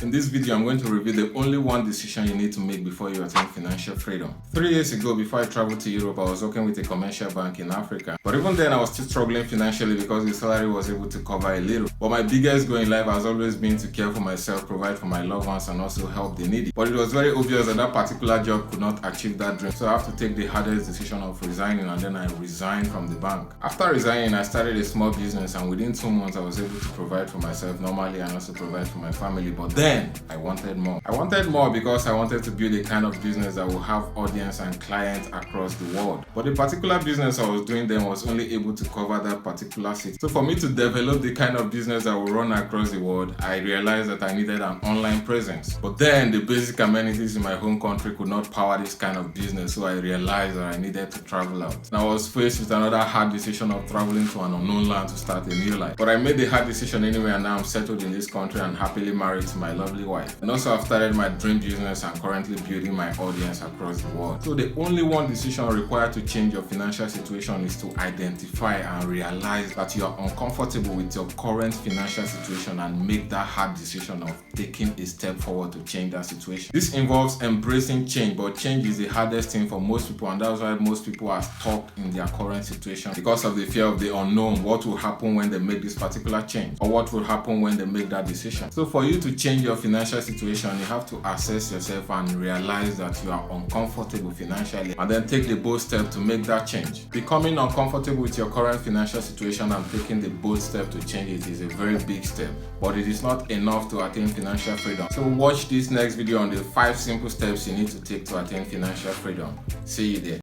In this video, I'm going to review the only one decision you need to make before you attain financial freedom. 3 years ago, before I traveled to Europe, I was working with a commercial bank in Africa. But even then, I was still struggling financially because the salary was able to cover a little. But my biggest goal in life has always been to care for myself, provide for my loved ones, and also help the needy. But it was very obvious that that particular job could not achieve that dream. So I have to take the hardest decision of resigning, and then I resigned from the bank. After resigning, I started a small business, and within 2 months, I was able to provide for myself normally and also provide for my family. But then I wanted more. I wanted more because I wanted to build a kind of business that will have audience and clients across the world. But the particular business I was doing then was only able to cover that particular city. So for me to develop the kind of business that will run across the world, I realized that I needed an online presence. But then the basic amenities in my home country could not power this kind of business, so I realized that I needed to travel out. And I was faced with another hard decision of traveling to an unknown land to start a new life. But I made the hard decision anyway, and now I'm settled in this country and happily married to my lovely wife. And also I've started my dream business and currently building my audience across the world. So the only one decision required to change your financial situation is to identify and realize that you are uncomfortable with your current financial situation and make that hard decision of taking a step forward to change that situation. This involves embracing change, but change is the hardest thing for most people, and that's why most people are stuck in their current situation because of the fear of the unknown. What will happen when they make this particular change, or what will happen when they make that decision? So for you to change your financial situation, you have to assess yourself and realize that you are uncomfortable financially, and then take the bold step to make that change. Becoming uncomfortable with your current financial situation and taking the bold step to change it is a very big step, but it is not enough to attain financial freedom. So watch this next video on the 5 simple steps you need to take to attain financial freedom. See you there.